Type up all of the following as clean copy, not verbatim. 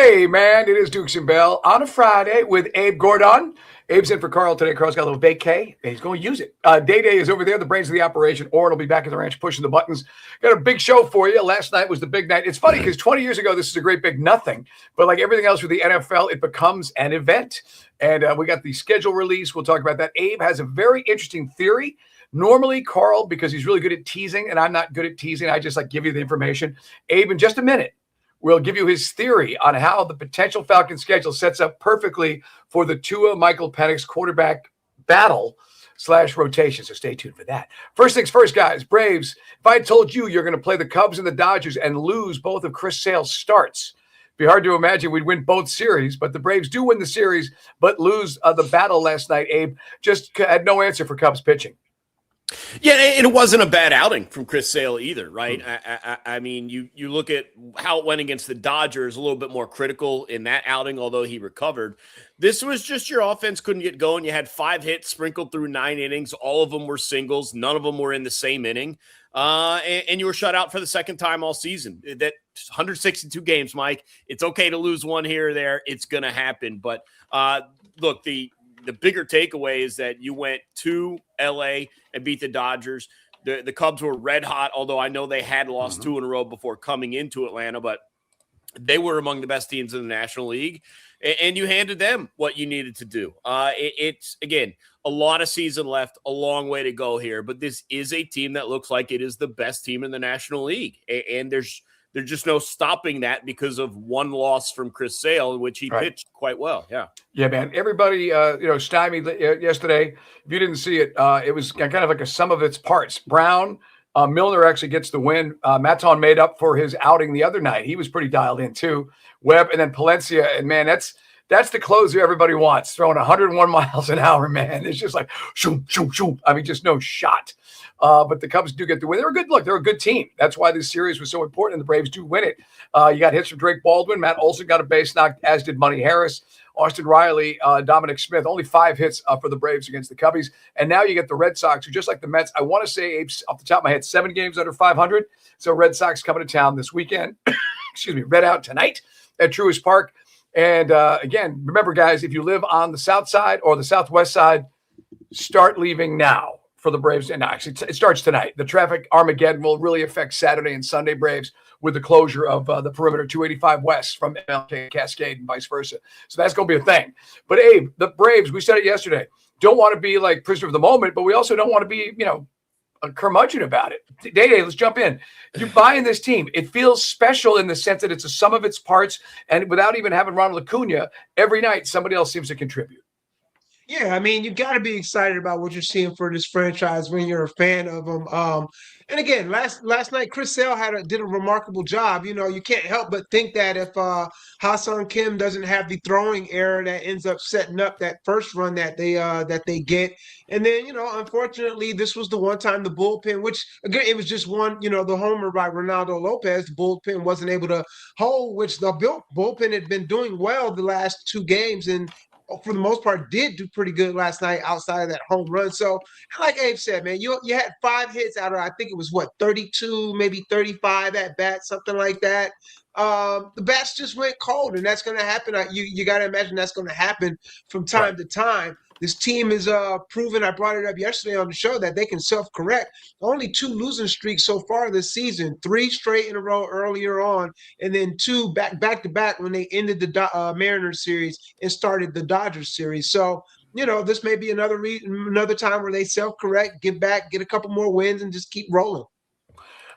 Hey, man, it is Dukes and Bell on a Friday with Abe Gordon. Abe's in for Carl today. Carl's got a little vacay, and he's going to use it. Day is over there, the brains of the operation. Orrin will be back at the ranch pushing the buttons. Got a big show for you. Last night was the big night. It's funny because 20 years ago, this is a great big nothing. But like everything else with the NFL, it becomes an event. And we got the schedule release. We'll talk about that. Abe has a very interesting theory. Normally, Carl, because he's really good at teasing, and I'm not good at teasing, I just give you the information. Abe, in just a minute, will give you his theory on how the potential Falcon schedule sets up perfectly for the Tua Michael Penix quarterback battle / rotation. So stay tuned for that. First things first, guys, Braves. If I told you you're going to play the Cubs and the Dodgers and lose both of Chris Sale's starts, it'd be hard to imagine we'd win both series, but the Braves do win the series, but lose the battle last night. Abe just had no answer for Cubs pitching. Yeah, and it wasn't a bad outing from Chris Sale either, right? I mean, you look at how it went against the Dodgers, a little bit more critical in that outing, although he recovered. This was just your offense couldn't get going. You had 5 hits sprinkled through 9 innings. All of them were singles. None of them were in the same inning. And you were shut out for the second time all season. That 162 games, Mike. It's okay to lose one here or there. It's going to happen. But look, the bigger takeaway is that you went to L.A. and beat the Dodgers. The Cubs were red hot, although I know they had lost 2 in a row before coming into Atlanta, but they were among the best teams in the National League, and you handed them what you needed to do. It's, again, a lot of season left, a long way to go here, but this is a team that looks like it is the best team in the National League, and there's just no stopping that because of one loss from Chris Sale, in which he pitched quite well. Yeah, man. Everybody, stymied yesterday. If you didn't see it, it was kind of like a sum of its parts. Brown, Milner actually gets the win. Maton made up for his outing the other night. He was pretty dialed in too. Webb and then Palencia. And man, that's the closer everybody wants. Throwing 101 miles an hour, man. It's just like shoom, shoom, shoom. I mean, just no shot. But the Cubs do get the win. They're a good look. They're a good team. That's why this series was so important, and the Braves do win it. You got hits from Drake Baldwin. Matt Olson got a base knocked, as did Money Harris. Austin Riley, Dominic Smith, only 5 hits for the Braves against the Cubbies. And now you get the Red Sox, who just like the Mets, I want to say, off the top of my head, 7 games under 500. So Red Sox coming to town this weekend. Excuse me, Red out tonight at Truist Park. And again, remember, guys, if you live on the south side or the southwest side, start leaving now for the Braves. And actually, it starts tonight. The traffic Armageddon will really affect Saturday and Sunday Braves with the closure of the perimeter 285 West from MLK Cascade and vice versa. So that's going to be a thing. But Abe, the Braves, we said it yesterday, don't want to be like prisoner of the moment, but we also don't want to be, a curmudgeon about it. Day, let's jump in. You buy in this team. It feels special in the sense that it's a sum of its parts, and without even having Ronald Acuna, every night somebody else seems to contribute. Yeah, I mean, you got to be excited about what you're seeing for this franchise when you're a fan of them. And again, last night, Chris Sale did a remarkable job. You can't help but think that if Ha-Seong Kim doesn't have the throwing error that ends up setting up that first run that they get, and then unfortunately, this was the one time the bullpen, which again it was just one, the homer by Ronaldo Lopez, the bullpen wasn't able to hold, which the bullpen had been doing well the last 2 games and for the most part, did do pretty good last night outside of that home run. So, like Abe said, man, you had 5 hits out of, I think it was 32, maybe 35 at bat, something like that. The bats just went cold, and that's going to happen. You got to imagine that's going to happen from time to time. This team is proven, I brought it up yesterday on the show, that they can self-correct. Only 2 losing streaks so far this season, 3 straight in a row earlier on, and then 2 back-to-back when they ended the Mariners series and started the Dodgers series. So, this may be another time where they self-correct, get back, get a couple more wins, and just keep rolling.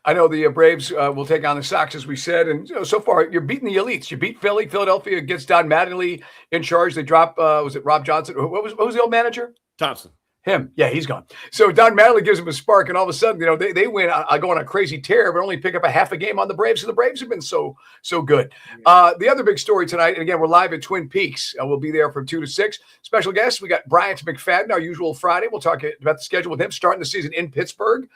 I know the Braves will take on the Sox, as we said. And so far, you're beating the elites. You beat Philly. Philadelphia gets Don Mattingly in charge. They drop, was it Rob Johnson? What was the old manager? Thompson. Him. Yeah, he's gone. So Don Mattingly gives him a spark, and all of a sudden, they win, go on a crazy tear, but only pick up a half a game on the Braves. So the Braves have been so good. The other big story tonight, and again, we're live at Twin Peaks. We'll be there from 2 to 6. Special guests, we got Bryant McFadden, our usual Friday. We'll talk about the schedule with him, starting the season in Pittsburgh.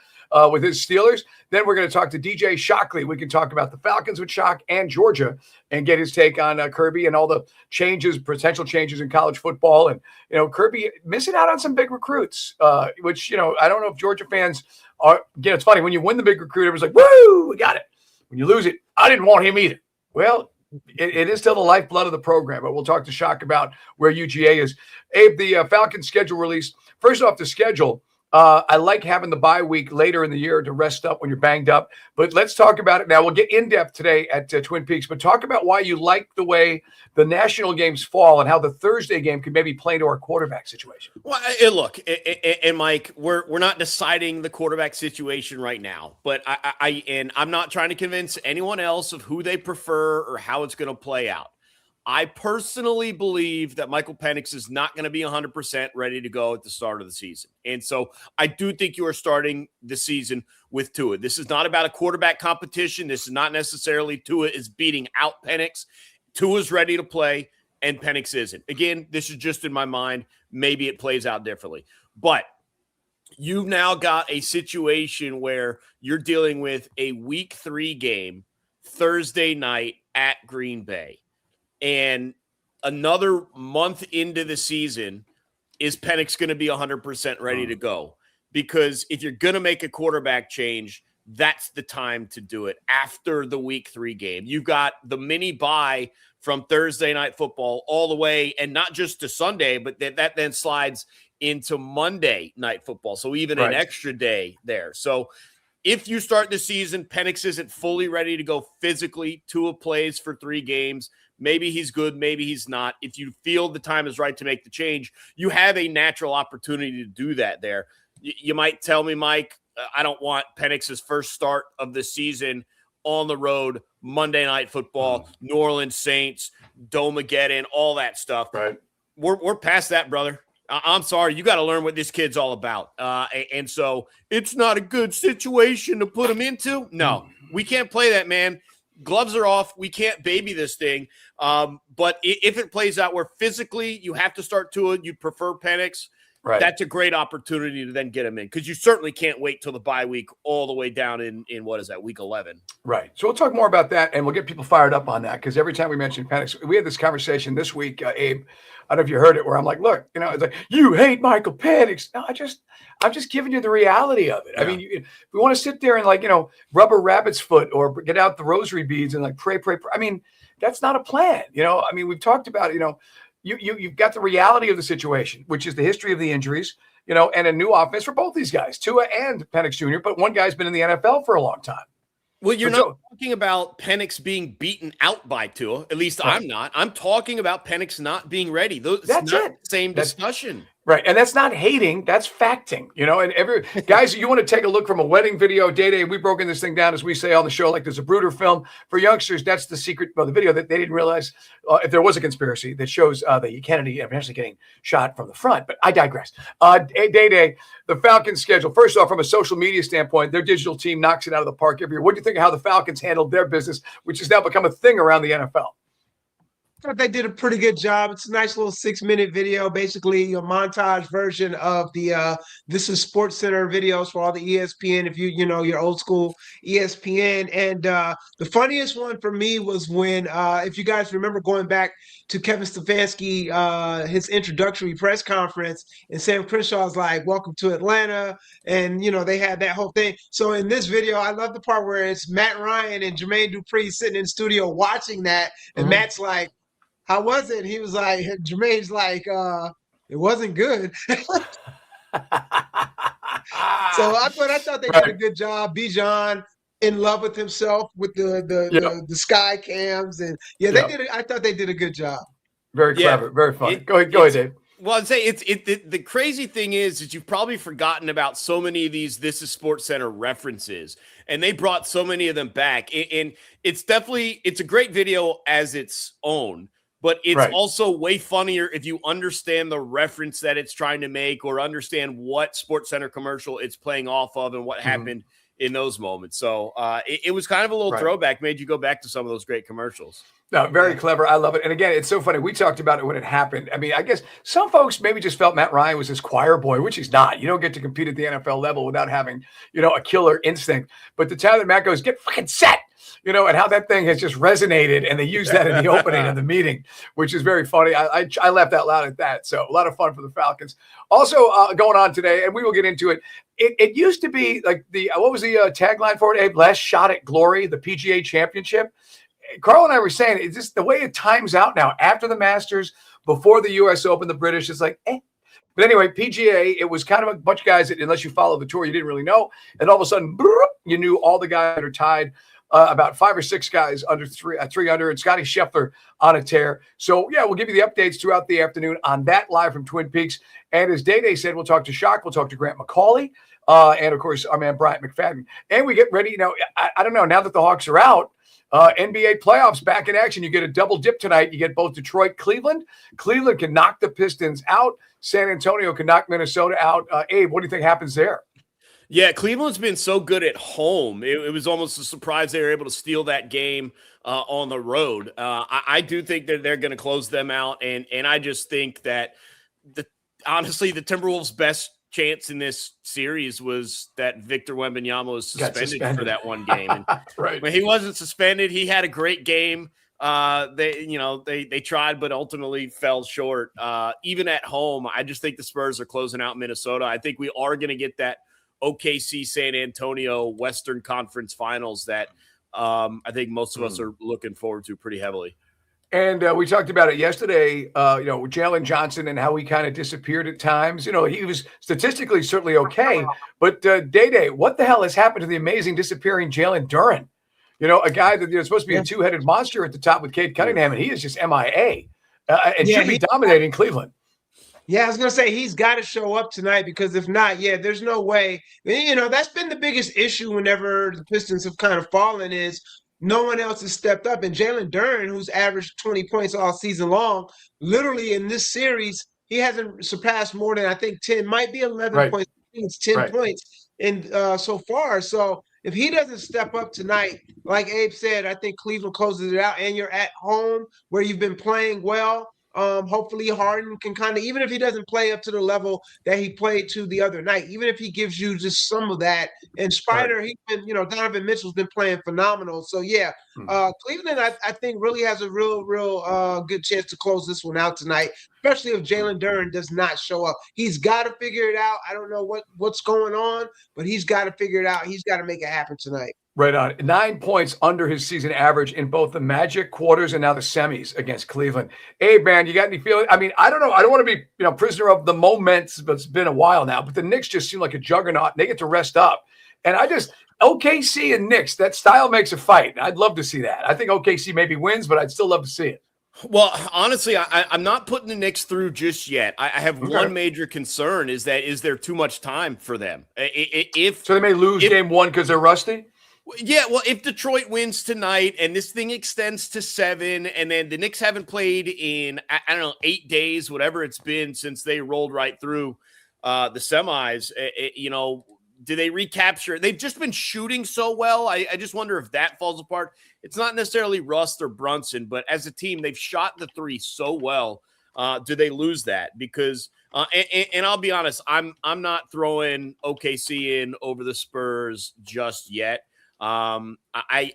With his Steelers. Then we're going to talk to DJ Shockley. We can talk about the Falcons with Shock and Georgia and get his take on Kirby and all the potential changes in college football. And, Kirby missing out on some big recruits, which, I don't know if Georgia fans are. Again, it's funny. When you win the big recruit, everyone's like, woo, we got it. When you lose it, I didn't want him either. Well, it is still the lifeblood of the program, but we'll talk to Shock about where UGA is. Abe, the Falcons schedule release. First off, the schedule. I like having the bye week later in the year to rest up when you're banged up. But let's talk about it now. We'll get in depth today at Twin Peaks, but talk about why you like the way the national games fall and how the Thursday game could maybe play into our quarterback situation. Well, look, and Mike, we're not deciding the quarterback situation right now, but I'm not trying to convince anyone else of who they prefer or how it's going to play out. I personally believe that Michael Penix is not going to be 100% ready to go at the start of the season. And so I do think you are starting the season with Tua. This is not about a quarterback competition. This is not necessarily Tua is beating out Penix. Tua's ready to play, and Penix isn't. Again, this is just in my mind. Maybe it plays out differently. But you've now got a situation where you're dealing with a week 3 game Thursday night at Green Bay. And another month into the season, is Penix going to be 100% ready to go? Because if you're going to make a quarterback change, that's the time to do it after the week 3 game. You've got the mini bye from Thursday night football all the way, and not just to Sunday, but that then slides into Monday night football. So even an extra day there. So if you start the season, Penix isn't fully ready to go physically. Tua plays for 3 games. Maybe he's good, maybe he's not. If you feel the time is right to make the change, you have a natural opportunity to do that there. You might tell me, Mike, I don't want Penix's first start of the season on the road, Monday Night Football, New Orleans Saints, Domageddon, all that stuff. Right. We're past that, brother. I'm sorry. You got to learn what this kid's all about. And so it's not a good situation to put him into. No, we can't play that, man. Gloves are off. We can't baby this thing. But if it plays out where physically you have to start Tua, you'd prefer Penix, that's a great opportunity to then get him in, because you certainly can't wait till the bye week all the way down in what is that, week 11. Right. So we'll talk more about that, and we'll get people fired up on that, because every time we mention Penix, we had this conversation this week, Abe. I don't know if you heard it, where I'm like, look, it's like, you hate Michael Penix. No, I'm just giving you the reality of it. Yeah. I mean, if we want to sit there and rub a rabbit's foot or get out the rosary beads and pray. I mean, that's not a plan. I mean, we've talked about, you've got the reality of the situation, which is the history of the injuries, and a new offense for both these guys, Tua and Penix Jr., but one guy's been in the NFL for a long time. Well, you're not talking about Penix being beaten out by Tua. At least I'm not. I'm talking about Penix not being ready. That's not the same discussion. Right. And that's not hating. That's facting, and guys, you want to take a look from a wedding video, Day, we've broken this thing down, as we say on the show, like there's a Brooder film for youngsters. That's the secret of the video, that they didn't realize if there was a conspiracy that shows the Kennedy eventually getting shot from the front. But I digress. Day, the Falcons schedule. First off, from a social media standpoint, their digital team knocks it out of the park every year. What do you think of how the Falcons handled their business, which has now become a thing around the NFL? I thought they did a pretty good job. It's a nice little 6-minute video, basically a montage version of the This is Sports Center videos for all the ESPN, if your old school ESPN. And the funniest one for me was when, if you guys remember going back to Kevin Stefanski, his introductory press conference, and Sam Crenshaw's like, welcome to Atlanta. And, they had that whole thing. So in this video, I love the part where it's Matt Ryan and Jermaine Dupri sitting in the studio watching that. And Matt's like, how was it? He was like, Jermaine's like, it wasn't good. So I thought they did a good job. Bijan in love with himself with the sky cams, and they did it. I thought they did a good job. Very clever, very funny. Go ahead, Dave. Well, I'd say the crazy thing is you've probably forgotten about so many of these This is Sports Center references, and they brought so many of them back. And it's a great video as its own. But it's also way funnier if you understand the reference that it's trying to make, or understand what SportsCenter commercial it's playing off of and what happened in those moments. So it was kind of a little throwback, made you go back to some of those great commercials. No, very clever. I love it. And again, it's so funny. We talked about it when it happened. I mean, I guess some folks maybe just felt Matt Ryan was his choir boy, which he's not. You don't get to compete at the NFL level without having, a killer instinct. But the time that Matt goes, get fucking set, and how that thing has just resonated, and they use that in the opening of the meeting, which is very funny. I laughed out loud at that. So a lot of fun for the Falcons. Also going on today, and we will get into it. It used to be like what was the tagline for it, Abe? Last shot at glory, the PGA Championship. Carl and I were saying, it's just the way it times out now after the Masters, before the U.S. Open, the British, it's like, eh. But anyway, PGA, it was kind of a bunch of guys that, unless you follow the tour, you didn't really know. And all of a sudden, you knew all the guys that are tied, about 5 or 6 guys under 300, and Scotty Scheffler on a tear. So, yeah, we'll give you the updates throughout the afternoon on that live from Twin Peaks. And as Day said, we'll talk to Shock, we'll talk to Grant McCauley, and, of course, our man Bryant McFadden. And we get ready. I don't know, now that the Hawks are out, NBA playoffs back in action. You get a double dip tonight. You get both Detroit, Cleveland. Cleveland can knock the Pistons out. San Antonio can knock Minnesota out. Abe, what do you think happens there? Yeah, Cleveland's been so good at home. It was almost a surprise they were able to steal that game on the road. I do think that they're going to close them out, and I just think that honestly, the Timberwolves' best chance in this series was that Victor Wembanyama was suspended for that one game. And right. When he wasn't suspended, he had a great game. They tried, but ultimately fell short. Even at home, I just think the Spurs are closing out Minnesota. I think we are going to get that OKC San Antonio Western Conference Finals that I think most of us are looking forward to pretty heavily. And we talked about it yesterday, with Jalen Johnson and how he kind of disappeared at times. He was statistically certainly okay. But Day, what the hell has happened to the amazing disappearing Jalen Duren? A guy that is supposed to be a two-headed monster at the top with Cade Cunningham, and he is just MIA and should be dominating Cleveland. Yeah, I was going to say he's got to show up tonight, because if not, there's no way. That's been the biggest issue whenever the Pistons have kind of fallen, is no one else has stepped up. And Jalen Duren, who's averaged 20 points all season long, literally in this series, he hasn't surpassed more than, I think, 10, might be 11 points. I think it's 10 points so far. So if he doesn't step up tonight, like Abe said, I think Cleveland closes it out, and you're at home where you've been playing well. Hopefully Harden can kind of, even if he doesn't play up to the level that he played to the other night, even if he gives you just some of that. And Spider, he's been, Donovan Mitchell's been playing phenomenal. So Cleveland, I think, really has a real good chance to close this one out tonight, especially if Jalen Duren does not show up. He's got to figure it out. I don't know what's going on, but he's got to figure it out. He's got to make it happen tonight. Right on. 9 points under his season average in both the Magic quarters and now the semis against Cleveland. Hey, man, you got any feeling? I mean, I don't know. I don't want to be prisoner of the moments, but it's been a while now. But the Knicks just seem like a juggernaut. They get to rest up. And OKC and Knicks, that style makes a fight. I'd love to see that. I think OKC maybe wins, but I'd still love to see it. Well, honestly, I'm not putting the Knicks through just yet. I have one major concern is there too much time for them? So they may lose game one because they're rusty? Yeah, well, if Detroit wins tonight and this thing extends to 7, and then the Knicks haven't played in, 8 days, whatever it's been since they rolled right through the semis, do they recapture? They've just been shooting so well. I just wonder if that falls apart. It's not necessarily Rust or Brunson, but as a team, they've shot the three so well. Do they lose that? Because and I'll be honest, I'm not throwing OKC in over the Spurs just yet. I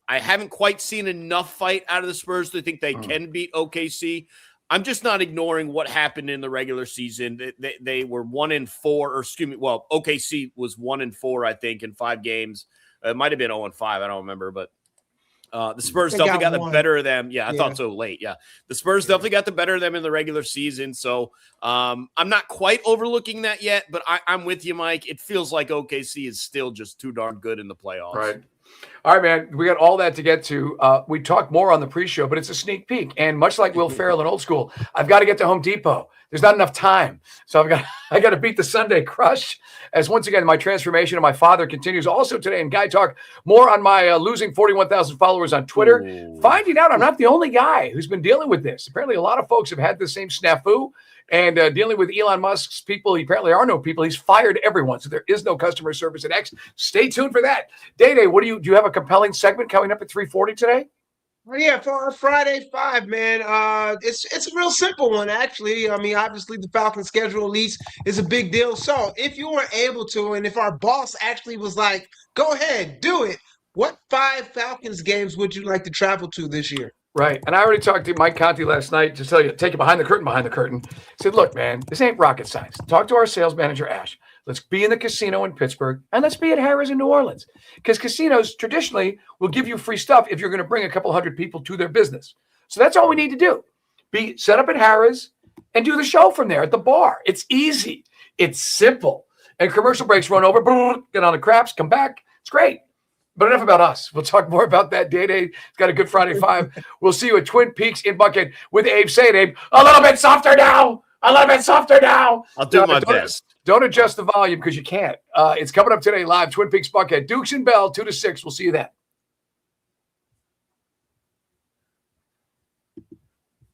haven't quite seen enough fight out of the Spurs to think they can beat OKC. I'm just not ignoring what happened in the regular season. They were 1-4, or excuse me. Well, OKC was 1-4, I think, in 5 games. It might have been 0-5. I don't remember, but the Spurs definitely got the better of them. Yeah, I thought so late. Yeah, the Spurs definitely got the better of them in the regular season. So I'm not quite overlooking that yet, but I'm with you, Mike. It feels like OKC is still just too darn good in the playoffs. Right. All right, man. We got all that to get to. We talk more on the pre-show, but it's a sneak peek. And much like Will Ferrell in Old School, I've got to get to Home Depot. There's not enough time. So I got to beat the Sunday crush, as once again, my transformation of my father continues. Also today in Guy Talk, more on my losing 41,000 followers on Twitter. Ooh. Finding out I'm not the only guy who's been dealing with this. Apparently a lot of folks have had the same snafu. And dealing with Elon Musk's people, apparently are no people. He's fired everyone, so there is no customer service at X. Stay tuned for that. Day, what do you have a compelling segment coming up at 3:40 today? Well, yeah, for our Friday 5, man, it's a real simple one, actually. I mean, obviously the Falcons schedule release is a big deal. So if you were able to, and if our boss actually was like, go ahead, do it, what 5 Falcons games would you like to travel to this year? Right. And I already talked to Mike Conti last night to tell you, take you behind the curtain. Said, look, man, this ain't rocket science. Talk to our sales manager, Ash. Let's be in the casino in Pittsburgh, and let's be at Harrah's in New Orleans. Because casinos traditionally will give you free stuff if you're going to bring a couple hundred people to their business. So that's all we need to do. Be set up at Harrah's and do the show from there at the bar. It's easy. It's simple. And commercial breaks run over, get on the craps, come back. It's great. But enough about us. We'll talk more about that. Day. It's got a good Friday 5. We'll see you at Twin Peaks in Buckhead with Abe. Say it, Abe. A little bit softer now. A little bit softer now. I'll do my best. Don't adjust the volume because you can't. It's coming up today live, Twin Peaks Buckhead. Dukes and Bell, 2 to 6. We'll see you then.